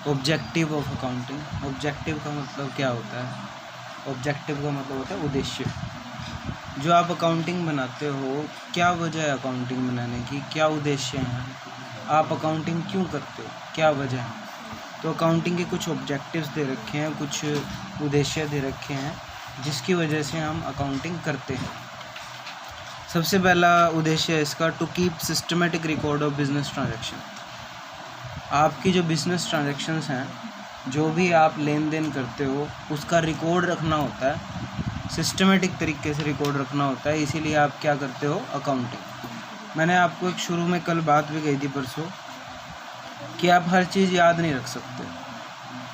Objective of accounting. Objective का मतलब क्या होता है? ऑब्जेक्टिव का मतलब होता है उद्देश्य। जो आप अकाउंटिंग बनाते हो, क्या वजह है अकाउंटिंग बनाने की, क्या उद्देश्य हैं, आप अकाउंटिंग क्यों करते हो, क्या वजह है? तो अकाउंटिंग के कुछ ऑब्जेक्टिव्स दे रखे हैं, कुछ उद्देश्य दे रखे हैं जिसकी वजह से हम अकाउंटिंग करते हैं। सबसे पहला उद्देश्य है इसका, to keep systematic record of business transaction. आपकी जो बिजनेस ट्रांजैक्शंस हैं, जो भी आप लेन देन करते हो, उसका रिकॉर्ड रखना होता है, सिस्टमेटिक तरीके से रिकॉर्ड रखना होता है, इसीलिए आप क्या करते हो? अकाउंटिंग। मैंने आपको एक शुरू में कल बात भी कही थी परसों कि आप हर चीज़ याद नहीं रख सकते।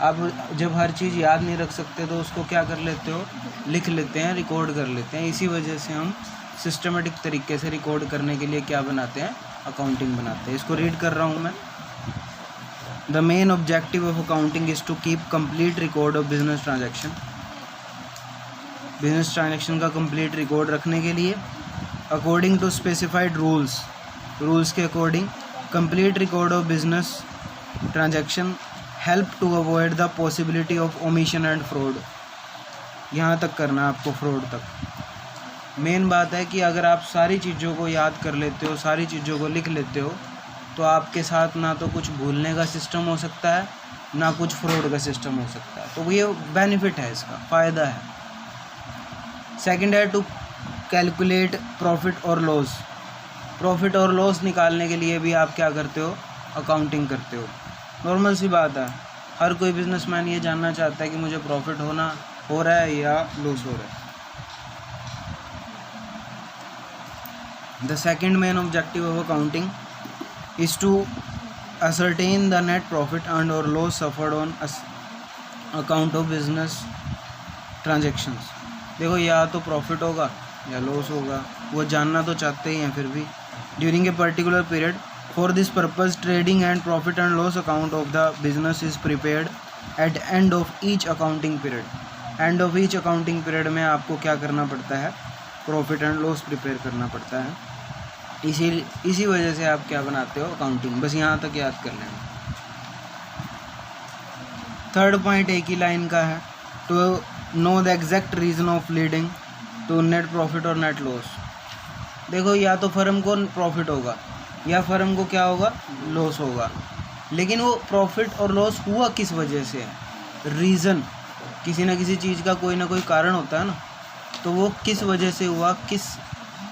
आप जब हर चीज़ याद नहीं रख सकते तो उसको क्या कर लेते हो? लिख लेते हैं, रिकॉर्ड कर लेते हैं। इसी वजह से हम सिस्टमेटिक तरीके से रिकॉर्ड करने के लिए क्या बनाते हैं? अकाउंटिंग बनाते हैं। इसको रीड कर रहा हूँ मैं। The main objective of accounting is to keep complete record of business transaction. Business transaction का कंप्लीट रिकॉर्ड रखने के लिए अकॉर्डिंग टू स्पेसिफाइड रूल्स के according complete record of business transaction help to avoid the possibility of omission and fraud. यहाँ तक करना है आपको, फ्रॉड तक। मेन बात है कि अगर आप सारी चीज़ों को याद कर लेते हो, सारी चीज़ों को लिख लेते हो, तो आपके साथ ना तो कुछ भूलने का सिस्टम हो सकता है, ना कुछ फ्रॉड का सिस्टम हो सकता है। तो ये बेनिफिट है, इसका फ़ायदा है। सेकंड है टू कैलकुलेट प्रॉफिट और लॉस। प्रॉफिट और लॉस निकालने के लिए भी आप क्या करते हो? अकाउंटिंग करते हो। नॉर्मल सी बात है, हर कोई बिजनेसमैन ये जानना चाहता है कि मुझे प्रॉफिट हो रहा है या लॉस हो रहा है। The second main objective of accounting is to ascertain the net profit and or loss suffered on account of business transactions। देखो, या तो प्रॉफिट होगा या लॉस होगा, वो जानना तो चाहते ही हैं फिर भी। During a particular period, for this purpose trading and profit and loss account of the business is prepared at end of each accounting period. End of each accounting period में आपको क्या करना पड़ता है? प्रॉफिट एंड लॉस प्रिपेयर करना पड़ता है। इसी वजह से आप क्या बनाते हो? अकाउंटिंग। बस यहाँ तक याद कर लेना। थर्ड पॉइंट एक ही लाइन का है, to know the exact reason of leading to net profit और नेट लॉस। देखो, या तो फर्म को प्रॉफिट होगा या फर्म को क्या होगा? लॉस होगा। लेकिन वो प्रॉफिट और लॉस हुआ किस वजह से है? रीज़न, किसी ना किसी चीज़ का कोई ना कोई कारण होता है ना, तो वो किस वजह से हुआ, किस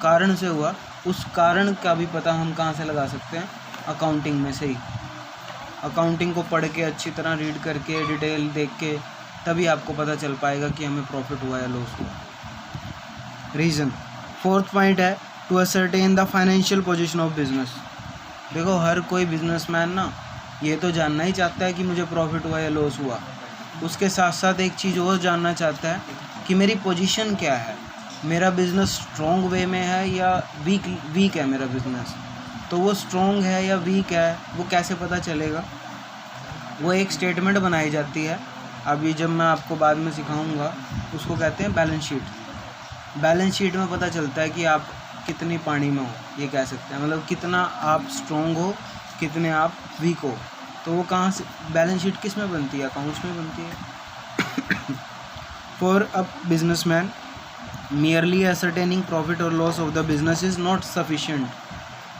कारण से हुआ, उस कारण का भी पता हम कहाँ से लगा सकते हैं? अकाउंटिंग में से ही। अकाउंटिंग को पढ़ के, अच्छी तरह रीड करके, डिटेल देख के, तभी आपको पता चल पाएगा कि हमें प्रॉफिट हुआ या लॉस हुआ। रीज़न। फोर्थ पॉइंट है to ascertain the financial position of business. देखो, हर कोई बिजनेसमैन ना ये तो जानना ही चाहता है कि मुझे प्रॉफिट हुआ या लॉस हुआ, उसके साथ साथ एक चीज़ और जानना चाहता है कि मेरी पोजीशन क्या है, मेरा बिज़नेस स्ट्रॉन्ग वे में है या वीक है मेरा बिज़नेस। तो वो स्ट्रॉन्ग है या वीक है, वो कैसे पता चलेगा? वो एक स्टेटमेंट बनाई जाती है, अभी जब मैं आपको बाद में सिखाऊंगा, उसको कहते हैं बैलेंस शीट। बैलेंस शीट में पता चलता है कि आप कितनी पानी में हो, ये कह सकते हैं, मतलब कितना आप स्ट्रॉन्ग हो, कितने आप वीक हो। तो वो कहाँ से बैलेंस शीट किस में बनती है? अकाउंट्स में बनती है। For a businessman merely ascertaining profit or loss of the business is not sufficient।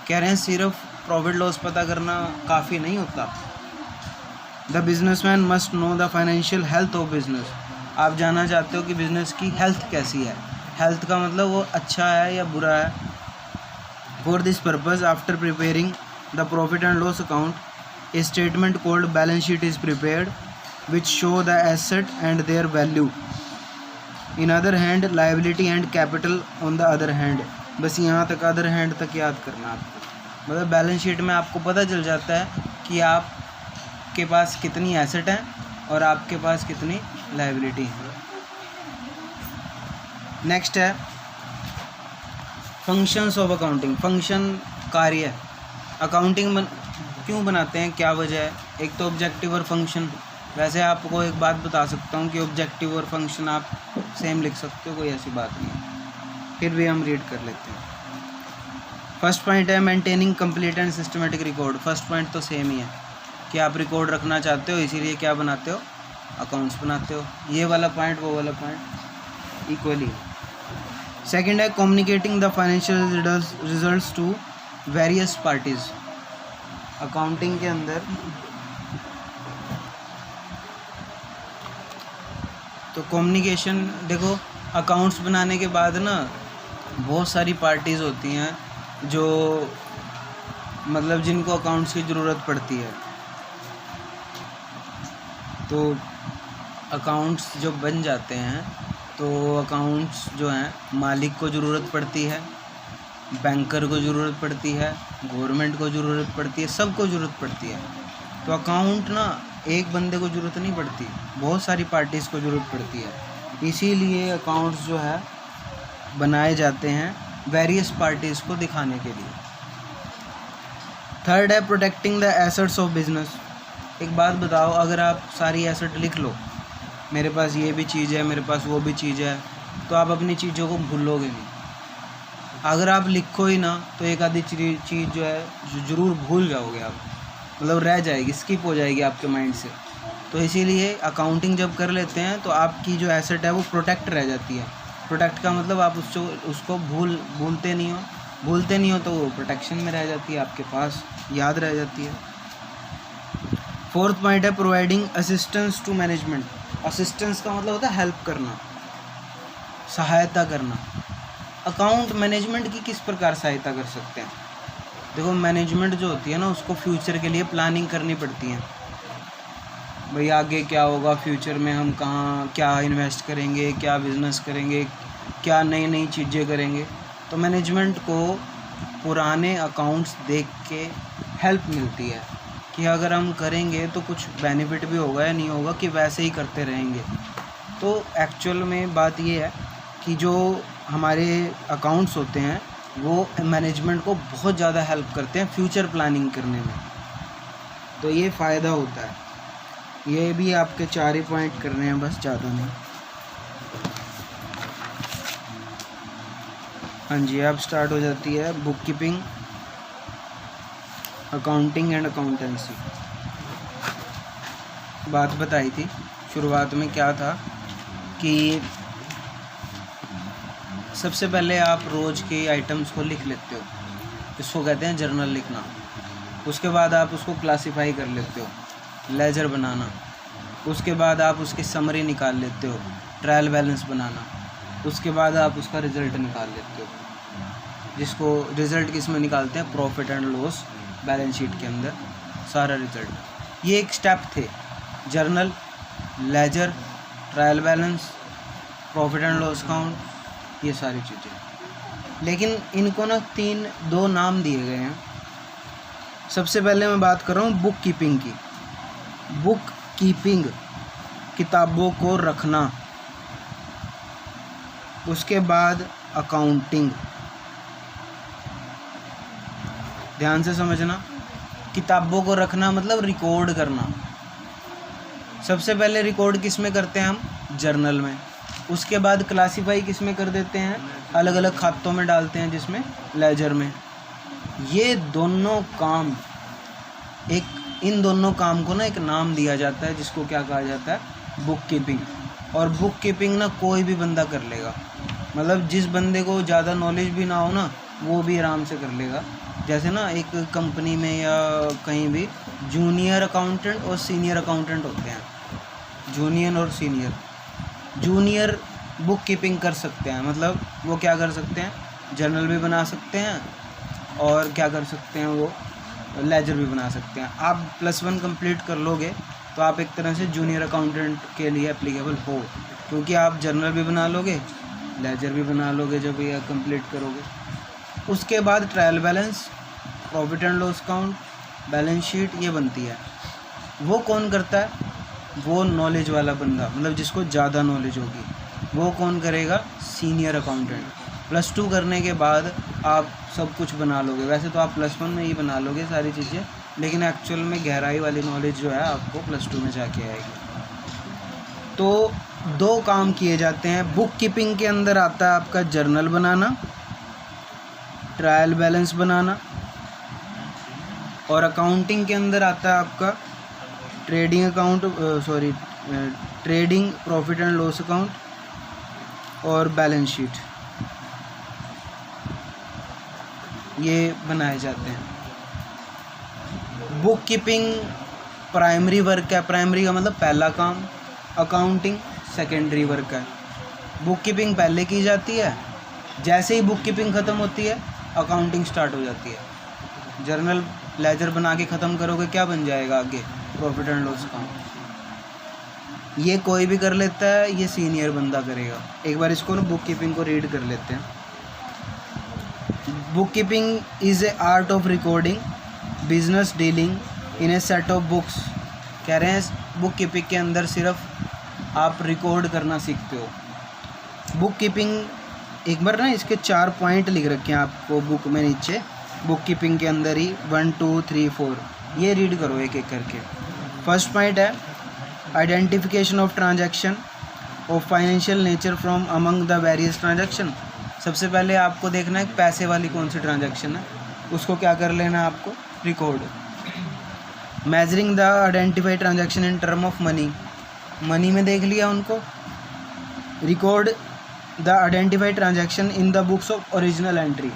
कह रहे हैं सिर्फ प्रॉफिट लॉस पता करना काफ़ी नहीं होता। The businessman must know the financial health of business. आप जानना चाहते हो कि बिजनेस की हेल्थ कैसी है। हेल्थ का मतलब वो अच्छा है या बुरा है। For this purpose after preparing the profit and loss account A statement called balance sheet is prepared which show the asset and their value in other hand, liability and capital on the other hand. बस यहाँ तक, other hand तक याद करना आपको। मतलब balance sheet में आपको पता चल जाता है कि आपके पास कितनी एसेट है और आपके पास कितनी लाइबिलिटी है। नेक्स्ट है फंक्शंस ऑफ अकाउंटिंग। फंक्शन, कार्य। अकाउंटिंग क्यों बनाते हैं, क्या वजह है? एक तो ऑब्जेक्टिव और फंक्शन। वैसे आपको एक बात बता सकता हूँ कि ऑब्जेक्टिव और फंक्शन आप सेम लिख सकते हो, कोई ऐसी बात नहीं है, फिर भी हम रीड कर लेते हैं। फर्स्ट पॉइंट है maintaining complete and systematic record. First point तो सेम ही है कि आप रिकॉर्ड रखना चाहते हो, इसीलिए क्या बनाते हो, अकाउंट्स बनाते हो। ये वाला पॉइंट वो वाला पॉइंट इक्वली। सेकंड है communicating the financial results to various parties. Accounting के अंदर तो कम्युनिकेशन, देखो अकाउंट्स बनाने के बाद ना बहुत सारी पार्टीज़ होती हैं जो मतलब जिनको अकाउंट्स की ज़रूरत पड़ती है। तो अकाउंट्स जब बन जाते हैं तो अकाउंट्स जो हैं मालिक को ज़रूरत पड़ती है, बैंकर को ज़रूरत पड़ती है, गवर्नमेंट को ज़रूरत पड़ती है, सबको ज़रूरत पड़ती है। तो अकाउंट ना एक बंदे को ज़रूरत नहीं पड़ती, बहुत सारी पार्टीज़ को ज़रूरत पड़ती है। इसीलिए अकाउंट्स जो है बनाए जाते हैं वेरियस पार्टीज़ को दिखाने के लिए। थर्ड है protecting the assets of business. एक बात बताओ, अगर आप सारी एसेट लिख लो, मेरे पास ये भी चीज़ है, मेरे पास वो भी चीज़ है, तो आप अपनी चीज़ों को भूलोगे नहीं। अगर आप लिखो ही ना तो एक आधी चीज़ जो है ज़रूर भूल जाओगे आप, मतलब रह जाएगी, स्किप हो जाएगी आपके माइंड से। तो इसीलिए अकाउंटिंग जब कर लेते हैं तो आपकी जो एसेट है वो प्रोटेक्ट रह जाती है। प्रोटेक्ट का मतलब आप उसको भूलते नहीं हो तो वो प्रोटेक्शन में रह जाती है, आपके पास याद रह जाती है। फोर्थ पॉइंट है providing assistance to management. Assistance का मतलब होता है हेल्प करना, सहायता करना। अकाउंट मैनेजमेंट की किस प्रकार सहायता कर सकते हैं? देखो मैनेजमेंट जो होती है ना उसको फ्यूचर के लिए प्लानिंग करनी पड़ती है। भाई आगे क्या होगा, फ्यूचर में हम कहाँ क्या इन्वेस्ट करेंगे, क्या बिज़नेस करेंगे, क्या नई नई चीज़ें करेंगे। तो मैनेजमेंट को पुराने अकाउंट्स देख के हेल्प मिलती है कि अगर हम करेंगे तो कुछ बेनिफिट भी होगा या नहीं होगा, कि वैसे ही करते रहेंगे। तो एक्चुअल में बात ये है कि जो हमारे अकाउंट्स होते हैं वो मैनेजमेंट को बहुत ज़्यादा हेल्प करते हैं फ्यूचर प्लानिंग करने में। तो ये फ़ायदा होता है। ये भी आपके 4 ही पॉइंट करने हैं, बस ज़्यादा नहीं। हाँ जी, अब स्टार्ट हो जाती है book keeping, accounting and accountancy. बात बताई थी शुरुआत में, क्या था कि सबसे पहले आप रोज़ के आइटम्स को लिख लेते हो, इसको कहते हैं जर्नल लिखना। उसके बाद आप उसको क्लासीफाई कर लेते हो, लेजर बनाना। उसके बाद आप उसकी समरी निकाल लेते हो, ट्रायल बैलेंस बनाना। उसके बाद आप उसका रिज़ल्ट निकाल लेते हो, जिसको रिज़ल्ट किस में निकालते हैं, profit and loss balance sheet के अंदर सारा रिज़ल्ट। ये एक स्टेप थे, journal, ledger, trial balance, profit and loss count, ये सारी चीज़ें। लेकिन इनको ना 2 नाम दिए गए हैं। सबसे पहले मैं बात कर रहा हूँ बुक कीपिंग की। बुक कीपिंग, किताबों को रखना। उसके बाद अकाउंटिंग, ध्यान से समझना। किताबों को रखना मतलब रिकॉर्ड करना। सबसे पहले रिकॉर्ड किस में करते हैं हम, जर्नल में। उसके बाद क्लासीफाई किस में कर देते हैं, अलग अलग खातों में डालते हैं, जिसमें लेजर में। ये दोनों काम इन दोनों काम को ना एक नाम दिया जाता है, जिसको क्या कहा जाता है, बुक कीपिंग। और बुक कीपिंग ना कोई भी बंदा कर लेगा, मतलब जिस बंदे को ज़्यादा नॉलेज भी ना हो ना वो भी आराम से कर लेगा। जैसे ना एक कंपनी में या कहीं भी जूनियर अकाउंटेंट और सीनियर अकाउंटेंट होते हैं, जूनियर और सीनियर। जूनियर बुक कीपिंग कर सकते हैं, मतलब वो क्या कर सकते हैं, जर्नल भी बना सकते हैं और क्या कर सकते हैं, वो लेजर भी बना सकते हैं। आप +1 कंप्लीट कर लोगे तो आप एक तरह से जूनियर अकाउंटेंट के लिए एप्लीकेबल हो, क्योंकि आप जर्नल भी बना लोगे, लेजर भी बना लोगे जब ये कंप्लीट करोगे। उसके बाद trial balance, profit and loss count, balance sheet, ये बनती है। वो कौन करता है, वो नॉलेज वाला बंदा, मतलब जिसको ज़्यादा नॉलेज होगी, वो कौन करेगा, सीनियर अकाउंटेंट। +2 करने के बाद आप सब कुछ बना लोगे। वैसे तो आप +1 में ही बना लोगे सारी चीज़ें, लेकिन एक्चुअल में गहराई वाली नॉलेज जो है आपको +2 में जाके आएगी। तो 2 काम किए जाते हैं। बुक कीपिंग के अंदर आता है आपका जर्नल बनाना, ट्रायल बैलेंस बनाना, और अकाउंटिंग के अंदर आता है आपका trading account, trading profit and loss account और बैलेंस शीट, ये बनाए जाते हैं। बुक कीपिंग प्राइमरी वर्क है, प्राइमरी का मतलब पहला काम, अकाउंटिंग सेकेंडरी वर्क है। बुक कीपिंग पहले की जाती है, जैसे ही बुक कीपिंग ख़त्म होती है अकाउंटिंग स्टार्ट हो जाती है। जर्नल लेजर बना के ख़त्म करोगे, क्या बन जाएगा आगे? Profit and loss account. ये कोई भी कर लेता है, ये सीनियर बंदा करेगा। एक बार इसको ना बुक कीपिंग को रीड कर लेते हैं। Book keeping is a art of recording business dealing in A set of books. कह रहे हैं बुक कीपिंग के अंदर सिर्फ आप रिकॉर्ड करना सीखते हो। बुक कीपिंग, एक बार ना इसके 4 पॉइंट लिख रखे हैं आपको बुक में नीचे, बुक कीपिंग के अंदर ही 1 2 3 4, ये रीड करो एक एक करके। फर्स्ट पॉइंट है identification of transaction of financial nature from among the various transaction. सबसे पहले आपको देखना है पैसे वाली कौन सी ट्रांजैक्शन है, उसको क्या कर लेना है आपको? Record. Measuring the identified transaction in term of money, money में देख लिया उनको। Record the identified transaction in the books of original entry,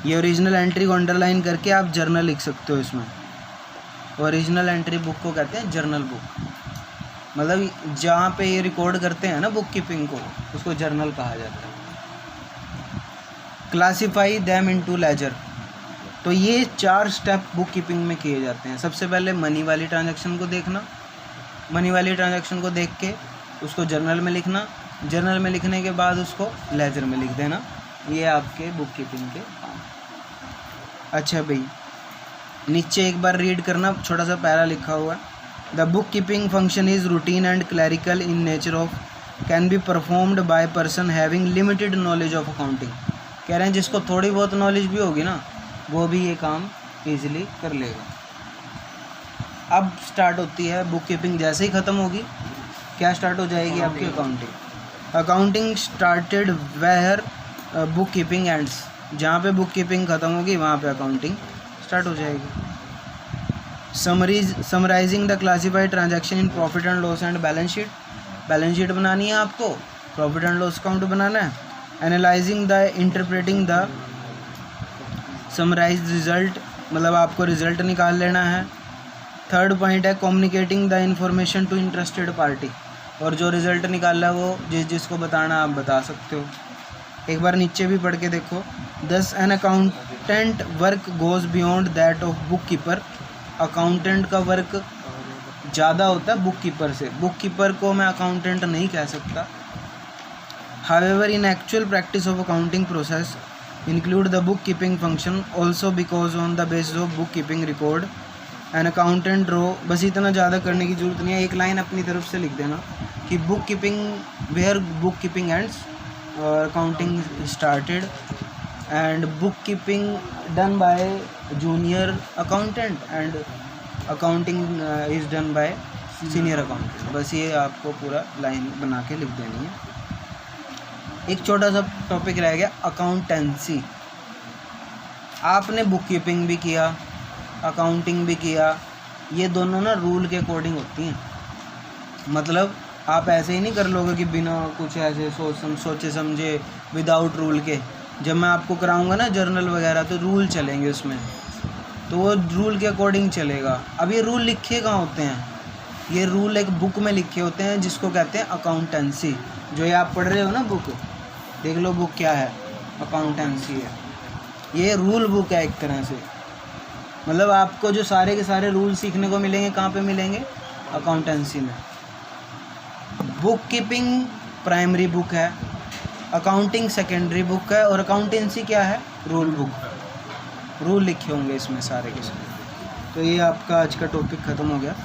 ये ओरिजिनल एंट्री को अंडरलाइन करके आप जर्नल लिख सकते हो इसमें। ओरिजिनल एंट्री बुक को कहते हैं जर्नल बुक, मतलब जहाँ पे ये रिकॉर्ड करते हैं ना बुक कीपिंग को, उसको जर्नल कहा जाता है। क्लासीफाई दैम इनटू लेजर, तो ये 4 स्टेप बुक कीपिंग में किए जाते हैं। सबसे पहले मनी वाली ट्रांजैक्शन को देखना, मनी वाली ट्रांजैक्शन को देख के उसको जर्नल में लिखना, जर्नल में लिखने के बाद उसको लेजर में लिख देना। ये आपके बुक कीपिंग के काम। अच्छा भाई, नीचे एक बार रीड करना, छोटा सा पैरा लिखा हुआ है। The bookkeeping function is routine and clerical in nature of, can be performed by person having limited knowledge of accounting. कह रहे हैं जिसको थोड़ी बहुत नॉलेज भी होगी ना, वो भी ये काम ईजिली कर लेगा। अब स्टार्ट होती है बुक कीपिंग, जैसे ही ख़त्म होगी क्या स्टार्ट हो जाएगी आपकी? Accounting. Accounting started where book keeping ends, जहाँ पे बुक कीपिंग ख़त्म होगी वहाँ पे अकाउंटिंग स्टार्ट हो जाएगी। Summarising the classified transaction in profit and loss and balance sheet, balance sheet बनानी है आपको, प्रॉफिट एंड लॉस अकाउंट बनाना है। Analysing the interpreting the summarise result, मतलब आपको रिजल्ट निकाल लेना है। थर्ड पॉइंट है communicating the information to interested party, और जो रिज़ल्ट निकाला है वो जिसको बताना आप बता सकते हो। एक बार नीचे भी पढ़ के देखो। Thus an accountant work goes beyond that of bookkeeper, accountant का वर्क ज़्यादा होता है बुक कीपर से, बुक कीपर को मैं अकाउंटेंट नहीं कह सकता। However in actual practice of accounting process include the bookkeeping function also because on the basis of bookkeeping record an accountant row. बस इतना ज़्यादा करने की ज़रूरत नहीं है, एक लाइन अपनी तरफ से लिख देना कि bookkeeping where book keeping ends और accounting started, and bookkeeping done by junior accountant and accounting is done by senior accountant. बस ये आपको पूरा लाइन बना के लिख देनी है। एक छोटा सा टॉपिक रह गया अकाउंटेंसी। आपने बुक कीपिंग भी किया, अकाउंटिंग भी किया, ये दोनों ना रूल के अकॉर्डिंग होती हैं। मतलब आप ऐसे ही नहीं कर लोगे कि बिना कुछ ऐसे सोचे समझे विदाउट रूल के। जब मैं आपको कराऊंगा ना जर्नल वगैरह तो रूल चलेंगे उसमें, तो वो रूल के अकॉर्डिंग चलेगा। अब ये रूल लिखे कहाँ होते हैं? ये रूल एक बुक में लिखे होते हैं जिसको कहते हैं अकाउंटेंसी। जो ये आप पढ़ रहे हो ना बुक, देख लो बुक क्या है, अकाउंटेंसी है। ये रूल बुक है एक तरह से। मतलब आपको जो सारे के सारे रूल सीखने को मिलेंगे कहाँ पे मिलेंगे? अकाउंटेंसी में। बुक कीपिंग प्राइमरी बुक है, अकाउंटिंग सेकेंडरी बुक है, और अकाउंटेंसी क्या है? Rule book. रूल लिखे होंगे इसमें सारे के सारे। तो ये आपका आज का टॉपिक ख़त्म हो गया।